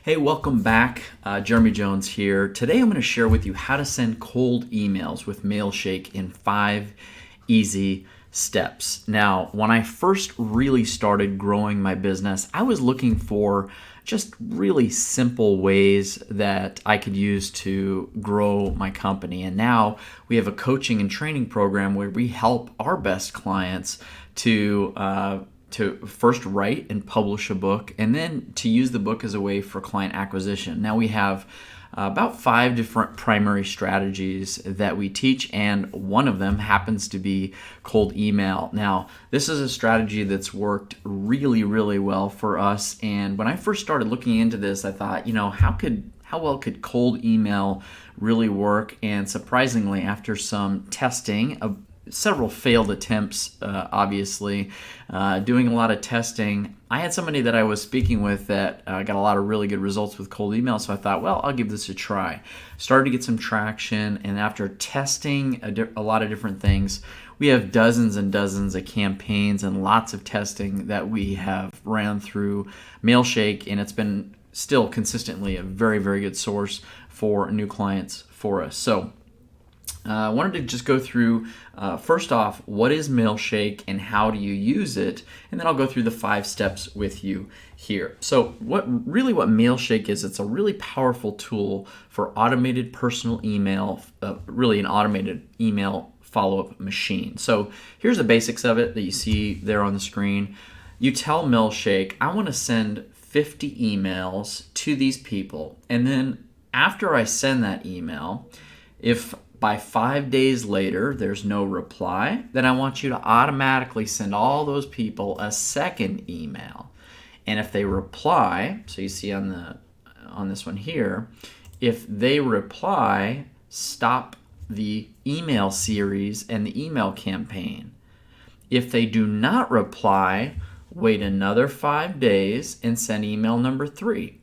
Hey, welcome back. Jeremy Jones here. Today I'm going to share with you how to send cold emails with Mailshake in 5 easy steps. Now, when I first really started growing my business, I was looking for just really simple ways that I could use to grow my company. And now we have a coaching and training program where we help our best clients to first write and publish a book, and then to use the book as a way for client acquisition. Now we have about 5 different primary strategies that we teach, and one of them happens to be cold email. Now, this is a strategy that's worked really, really well for us, and when I first started looking into this, I thought, how well could cold email really work? And surprisingly, after some testing of several failed attempts, obviously, doing a lot of testing, I had somebody that I was speaking with that got a lot of really good results with cold email, so I thought, well, I'll give this a try. Started to get some traction, and after testing a lot of different things, we have dozens and dozens of campaigns and lots of testing that we have ran through Mailshake, and it's been still consistently a very, very good source for new clients for us. So I wanted to just go through, first off, what is Mailshake and how do you use it? And then I'll go through the 5 steps with you here. So what Mailshake is, it's a really powerful tool for automated personal email, really an automated email follow-up machine. So here's the basics of it that you see there on the screen. You tell Mailshake, I want to send 50 emails to these people. And then after I send that email, if by 5 days later there's no reply, then I want you to automatically send all those people a second email. And if they reply, so you see on this one here, if they reply, stop the email series and the email campaign. If they do not reply, wait another 5 days and send email number 3.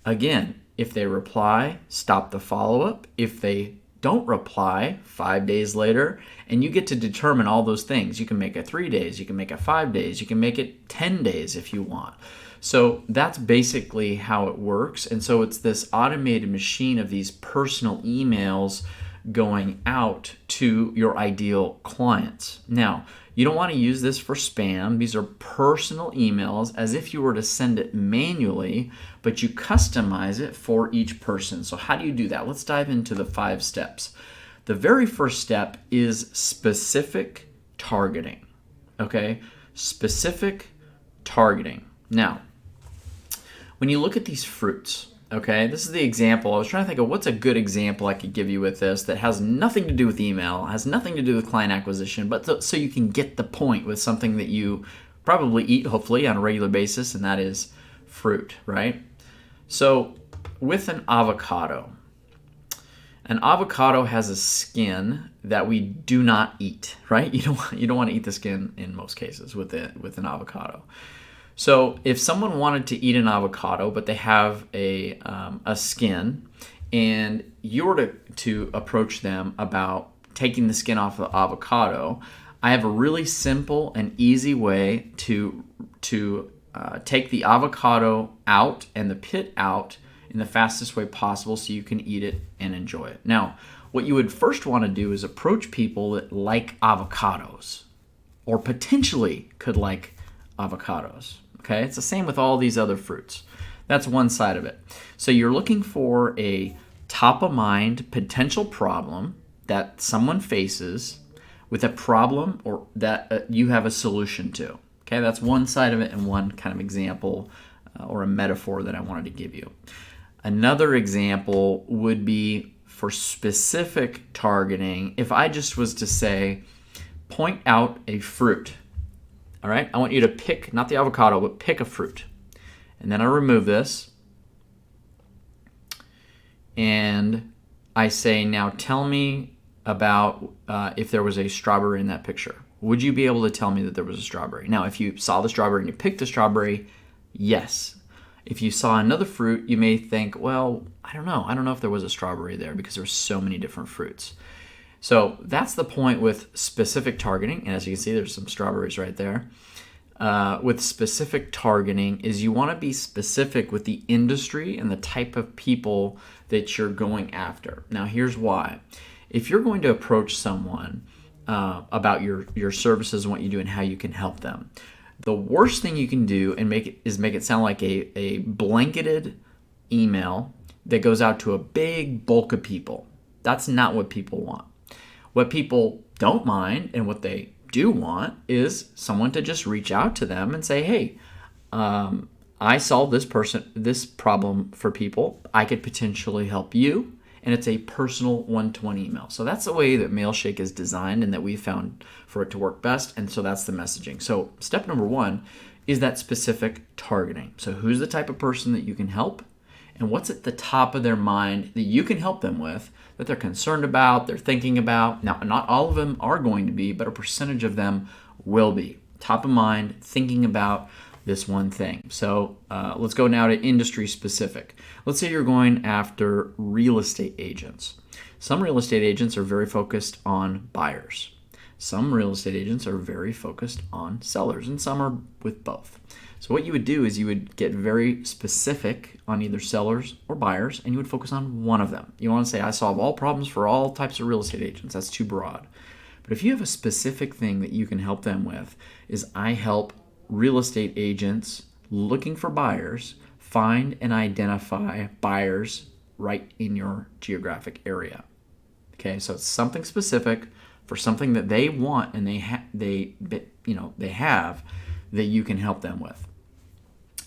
Again, if they reply, stop the follow-up. If they don't reply 5 days later, and you get to determine all those things. You can make it 3 days, you can make it 5 days, you can make it 10 days if you want. So that's basically how it works. And so it's this automated machine of these personal emails going out to your ideal clients. Now, you don't want to use this for spam. These are personal emails as if you were to send it manually, but you customize it for each person. So how do you do that? Let's dive into the 5 steps. The very first step is specific targeting. Okay? Specific targeting. Now, when you look at these fruits, okay, this is the example. I was trying to think of what's a good example I could give you with this that has nothing to do with email, has nothing to do with client acquisition, but so you can get the point with something that you probably eat, hopefully, on a regular basis, and that is fruit, right? So with an avocado has a skin that we do not eat, right? You don't want to eat the skin in most cases with an avocado. So if someone wanted to eat an avocado, but they have a skin, and you were to approach them about taking the skin off the avocado, I have a really simple and easy way to take the avocado out and the pit out in the fastest way possible so you can eat it and enjoy it. Now, what you would first want to do is approach people that like avocados or potentially could like avocados. Okay, it's the same with all these other fruits. That's one side of it. So you're looking for a top-of-mind potential problem that someone faces with a problem or that you have a solution to. Okay, that's one side of it and one kind of example or a metaphor that I wanted to give you. Another example would be for specific targeting. If I just was to say, point out a fruit. All right, I want you to pick, not the avocado, but pick a fruit. And then I remove this. And I say, now tell me about if there was a strawberry in that picture. Would you be able to tell me that there was a strawberry? Now, if you saw the strawberry and you picked the strawberry, yes. If you saw another fruit, you may think, well, I don't know. I don't know if there was a strawberry there because there were so many different fruits. So that's the point with specific targeting. And as you can see, there's some strawberries right there. with specific targeting is you want to be specific with the industry and the type of people that you're going after. Now, here's why. If you're going to approach someone about your services and what you do and how you can help them, the worst thing you can do and make it sound like a blanketed email that goes out to a big bulk of people. That's not what people want. What people don't mind and what they do want is someone to just reach out to them and say, hey, I solve this problem for people. I could potentially help you. And it's a personal one-to-one email. So that's the way that Mailshake is designed and that we found for it to work best. And so that's the messaging. So step number 1 is that specific targeting. So who's the type of person that you can help? And what's at the top of their mind that you can help them with, that they're concerned about, they're thinking about. Now, not all of them are going to be, but a percentage of them will be. Top of mind, thinking about this one thing. So let's go now to industry specific. Let's say you're going after real estate agents. Some real estate agents are very focused on buyers. Some real estate agents are very focused on sellers, and some are with both. So what you would do is you would get very specific on either sellers or buyers, and you would focus on one of them. You want to say, I solve all problems for all types of real estate agents. That's too broad. But if you have a specific thing that you can help them with, is I help real estate agents looking for buyers find and identify buyers right in your geographic area. Okay, so it's something specific for something that they want and they have that you can help them with.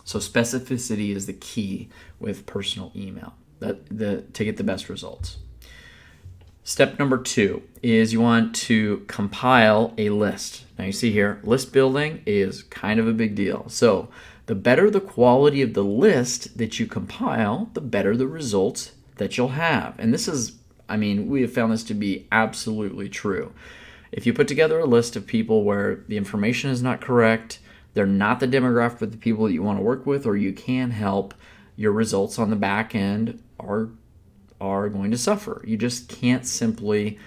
So specificity is the key with personal email to get the best results. Step number 2 is you want to compile a list. Now you see here, list building is kind of a big deal. So the better the quality of the list that you compile, the better the results that you'll have. And this is, we have found this to be absolutely true. If you put together a list of people where the information is not correct, they're not the demographic of the people that you want to work with or you can help, your results on the back end are going to suffer. You just can't simply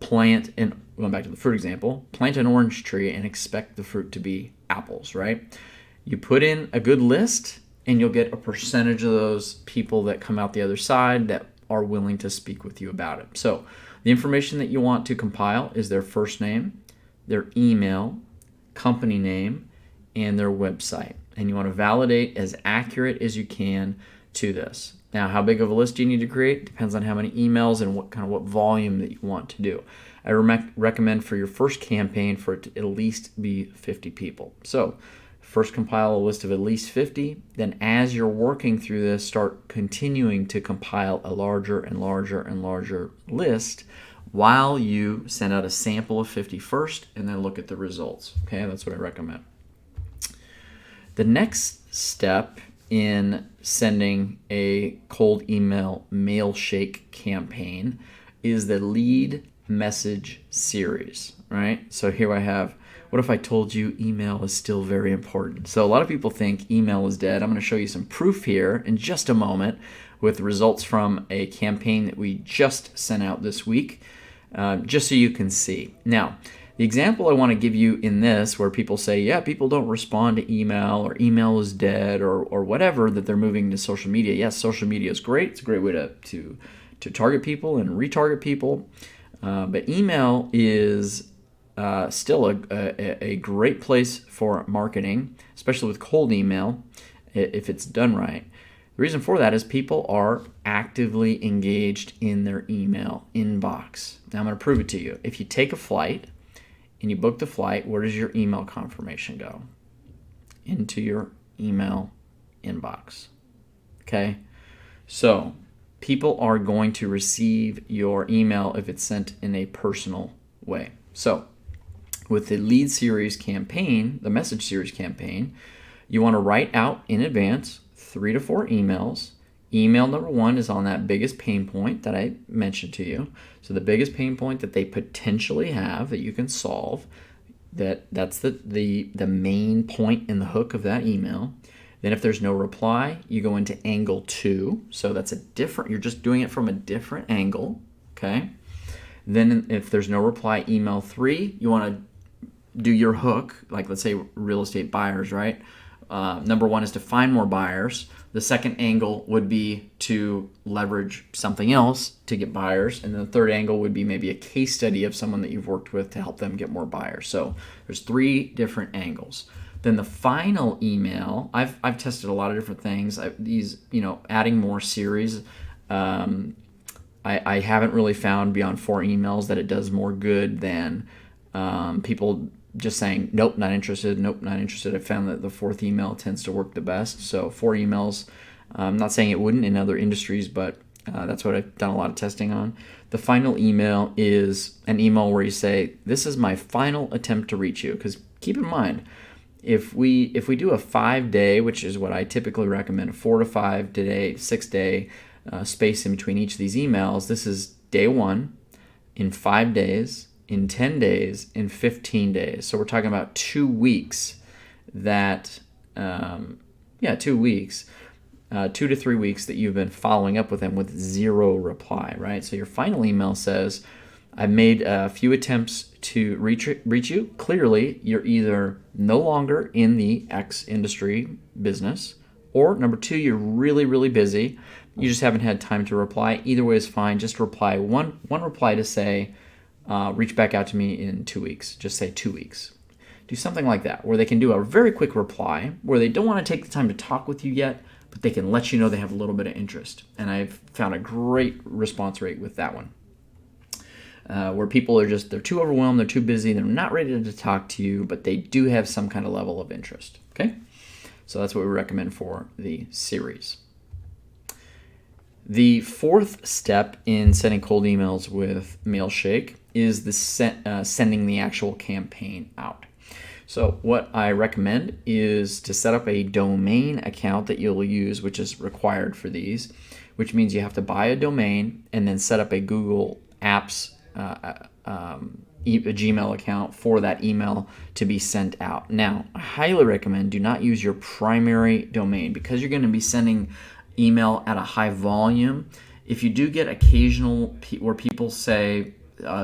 going back to the fruit example, plant an orange tree and expect the fruit to be apples, right? You put in a good list and you'll get a percentage of those people that come out the other side that are willing to speak with you about it. So the information that you want to compile is their first name, their email, company name, and their website. And you want to validate as accurate as you can to this. Now, how big of a list do you need to create? Depends on how many emails and what volume that you want to do. I recommend for your first campaign for it to at least be 50 people. So first compile a list of at least 50. Then as you're working through this, start continuing to compile a larger and larger and larger list while you send out a sample of 50 first and then look at the results. Okay, that's what I recommend. The next step in sending a cold email Mailshake campaign is the lead message series, right? So here I have, what if I told you email is still very important? So a lot of people think email is dead. I'm going to show you some proof here in just a moment with results from a campaign that we just sent out this week, just so you can see. Now, the example I want to give you in this, where people say, yeah, people don't respond to email or email is dead or whatever, that they're moving to social media. Yes, social media is great. It's a great way to target people and retarget people. But email is still a great place for marketing, especially with cold email, if it's done right. The reason for that is people are actively engaged in their email inbox. Now I'm going to prove it to you. If you take a flight, and you book the flight, where does your email confirmation go? Into your email inbox. Okay? So people are going to receive your email if it's sent in a personal way. So with the lead series campaign, the message series campaign, you want to write out in advance 3 to 4 emails. Email number 1 is on that biggest pain point that I mentioned to you. So the biggest pain point that they potentially have that you can solve, that's the main point in the hook of that email. Then if there's no reply, you go into angle 2. So that's you're just doing it from a different angle, okay? Then if there's no reply, email 3, you want to do your hook, like let's say real estate buyers, right? Number one is to find more buyers. The second angle would be to leverage something else to get buyers. And then the third angle would be maybe a case study of someone that you've worked with to help them get more buyers. So there's 3 different angles. Then the final email, I've tested a lot of different things. Adding more series. I haven't really found beyond 4 emails that it does more good than people just saying, nope, not interested, nope, not interested. I found that the 4th email tends to work the best. So 4 emails, I'm not saying it wouldn't in other industries, but that's what I've done a lot of testing on. The final email is an email where you say, this is my final attempt to reach you. Because keep in mind, if we do a 5-day, which is what I typically recommend, a 4 to 5 day, 6-day space in between each of these emails, this is day 1 in 5 days, in 10 days, in 15 days. So we're talking about 2 weeks 2 weeks, 2 to 3 weeks that you've been following up with them with 0 reply, right? So your final email says, I've made a few attempts to reach you. Clearly, you're either no longer in the X industry business, or number 2, you're really, really busy. You just haven't had time to reply. Either way is fine. Just reply one reply to say, reach back out to me in 2 weeks. Just say 2 weeks. Do something like that, where they can do a very quick reply, where they don't want to take the time to talk with you yet, but they can let you know they have a little bit of interest. And I've found a great response rate with that one. Where people are they're too overwhelmed, they're too busy, they're not ready to talk to you, but they do have some kind of level of interest. Okay? So that's what we recommend for the series. The 4th step in sending cold emails with Mailshake is the sending the actual campaign out. So what I recommend is to set up a domain account that you'll use, which is required for these, which means you have to buy a domain and then set up a Google Apps a Gmail account for that email to be sent out. Now, I highly recommend do not use your primary domain because you're going to be sending email at a high volume. If you do get occasional where people say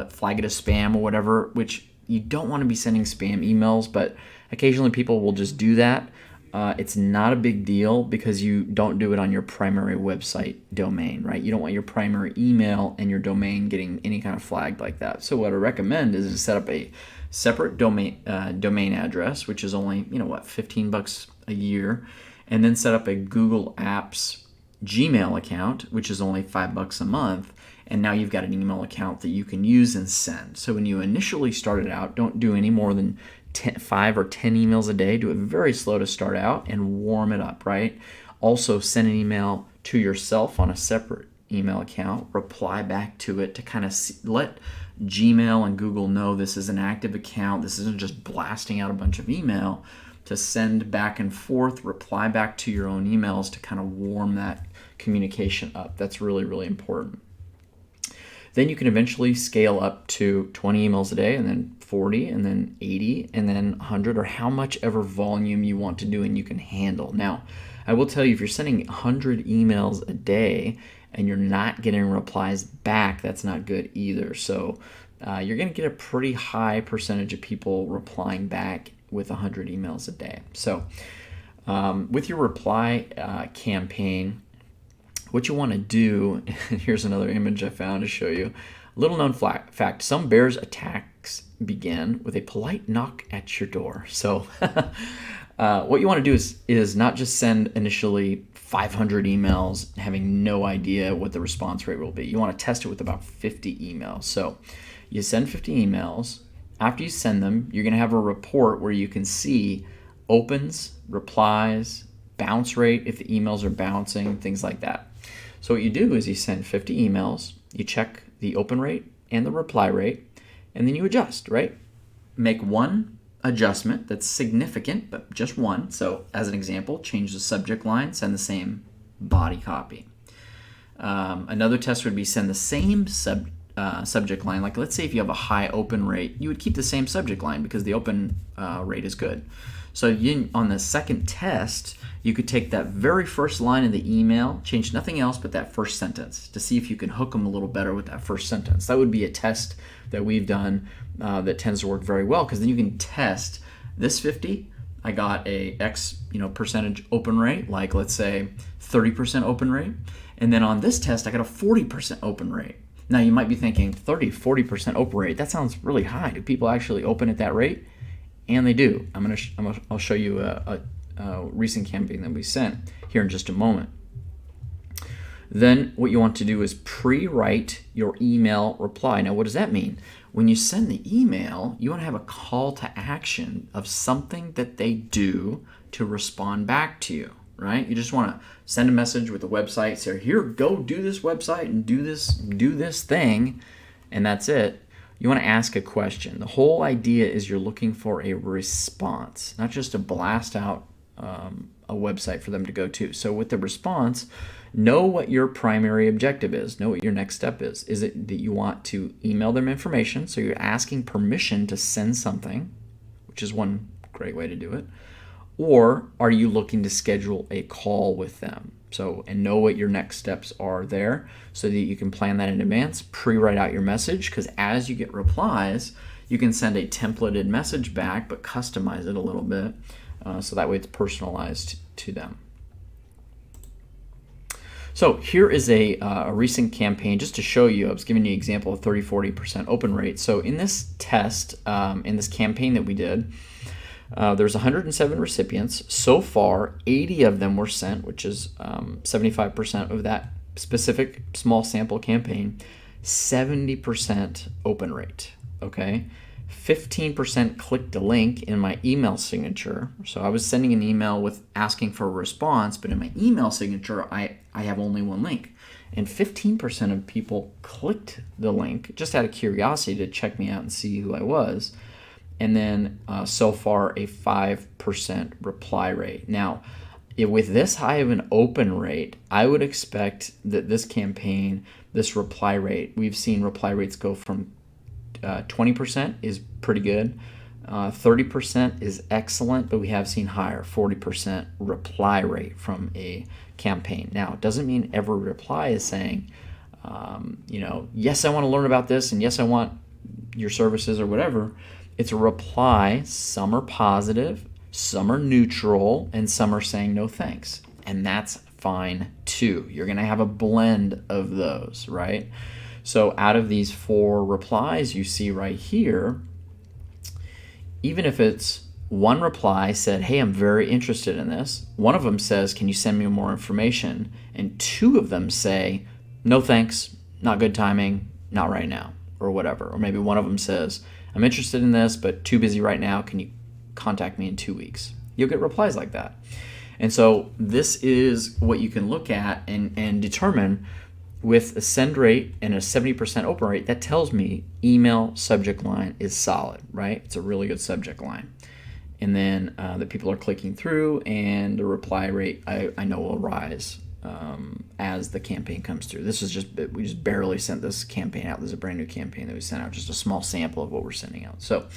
flag it as spam or whatever, which you don't want to be sending spam emails, but occasionally people will just do that. It's not a big deal because you don't do it on your primary website domain, right? You don't want your primary email and your domain getting any kind of flagged like that. So what I recommend is to set up a separate domain address, which is only, $15 a year, and then set up a Google Apps Gmail account, which is only $5 a month. And now you've got an email account that you can use and send. So when you initially start it out, don't do any more than 5 or 10 emails a day. Do it very slow to start out and warm it up, right? Also, send an email to yourself on a separate email account. Reply back to it to kind of let Gmail and Google know this is an active account. This isn't just blasting out a bunch of email. To send back and forth, reply back to your own emails to kind of warm that communication up. That's really, really important. Then you can eventually scale up to 20 emails a day, and then 40, and then 80, and then 100, or how much ever volume you want to do and you can handle. Now, I will tell you, if you're sending 100 emails a day and you're not getting replies back, that's not good either. So you're going to get a pretty high percentage of people replying back with 100 emails a day. So with your reply campaign, what you want to do, and here's another image I found to show you. Little known fact, some bears' attacks begin with a polite knock at your door. So what you want to do is not just send initially 500 emails having no idea what the response rate will be. You want to test it with about 50 emails. So you send 50 emails. After you send them, you're going to have a report where you can see opens, replies, bounce rate if the emails are bouncing, things like that. So what you do is you send 50 emails, you check the open rate and the reply rate, and then you adjust, right? Make one adjustment that's significant, but just one. So as an example, change the subject line, send the same body copy. Another test would be send the same subject line. Like let's say if you have a high open rate, you would keep the same subject line because the open rate is good. So on the second test, you could take that very first line of the email, change nothing else but that first sentence to see if you can hook them a little better with that first sentence. That would be a test that we've done that tends to work very well, because then you can test this 50. I got a X percentage open rate, like let's say 30% open rate. And then on this test, I got a 40% open rate. Now you might be thinking 40% open rate, that sounds really high. Do people actually open at that rate? And they do. I'll show you a recent campaign that we sent here in just a moment. Then what you want to do is pre-write your email reply. Now what does that mean? When you send the email, you want to have a call to action of something that they do to respond back to you, right? You just want to send a message with the website, say, here, go do this website and do this thing, and that's it. You want to ask a question. The whole idea is you're looking for a response, not just to blast out a website for them to go to. So with the response, know what your primary objective is. Know what your next step is. Is it that you want to email them information? So you're asking permission to send something, which is one great way to do it. Or are you looking to schedule a call with them? So, and know what your next steps are there so that you can plan that in advance. Pre-write out your message, because as you get replies, you can send a templated message back, but customize it a little bit so that way it's personalized to them. So here is a recent campaign just to show you. I was giving you an example of 30-40% open rate. So in this test, in this campaign that we did, there's 107 recipients. So far, 80 of them were sent, which is 75% of that specific small sample campaign. 70% open rate, okay? 15% clicked a link in my email signature. So I was sending an email with asking for a response, but in my email signature, I have only one link. And 15% of people clicked the link just out of curiosity to check me out and see who I was. And then so far a 5% reply rate. Now, with this high of an open rate, I would expect that this campaign, this reply rate, we've seen reply rates go from 20% is pretty good, 30% is excellent, but we have seen higher, 40% reply rate from a campaign. Now, it doesn't mean every reply is saying, yes, I want to learn about this, and yes, I want your services or whatever. It's a reply. Some are positive, some are neutral, and some are saying no thanks. And that's fine too. You're going to have a blend of those, right? So out of these 4 replies you see right here, even if it's one reply said, hey, I'm very interested in this. One of them says, can you send me more information? And 2 of them say, no thanks, not good timing, not right now, or whatever. Or maybe one of them says, I'm interested in this, but too busy right now. Can you contact me in 2 weeks? You'll get replies like that. And so this is what you can look at and determine with a send rate and a 70% open rate. That tells me email subject line is solid, right? It's a really good subject line. And then the people are clicking through, and the reply rate I know will rise as the campaign comes through. We just barely sent this campaign out. This is a brand new campaign that we sent out, just a small sample of what we're sending out. So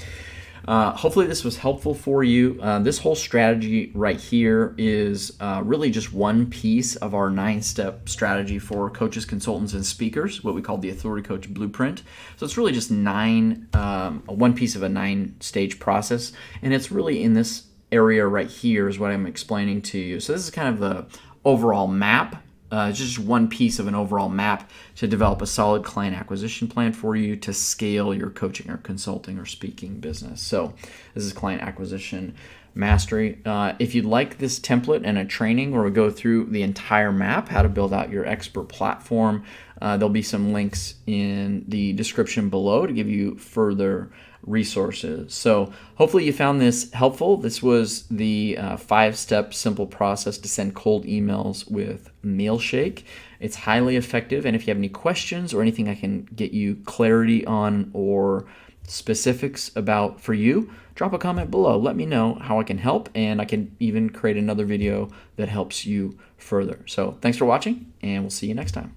hopefully this was helpful for you. This whole strategy right here is really just one piece of our 9-step strategy for coaches, consultants, and speakers, what we call the Authority Coach Blueprint. So it's really just one piece of a 9-stage process, and it's really in this area right here is what I'm explaining to you. So this is kind of the overall map. It's just one piece of an overall map to develop a solid client acquisition plan for you to scale your coaching or consulting or speaking business. So this is client acquisition mastery. If you'd like this template and a training where we go through the entire map, how to build out your expert platform, there'll be some links in the description below to give you further resources. So hopefully you found this helpful. This was the 5-step simple process to send cold emails with Mailshake. It's highly effective, and if you have any questions or anything I can get you clarity on or specifics about for you, drop a comment below. Let me know how I can help, and I can even create another video that helps you further. So thanks for watching, and we'll see you next time.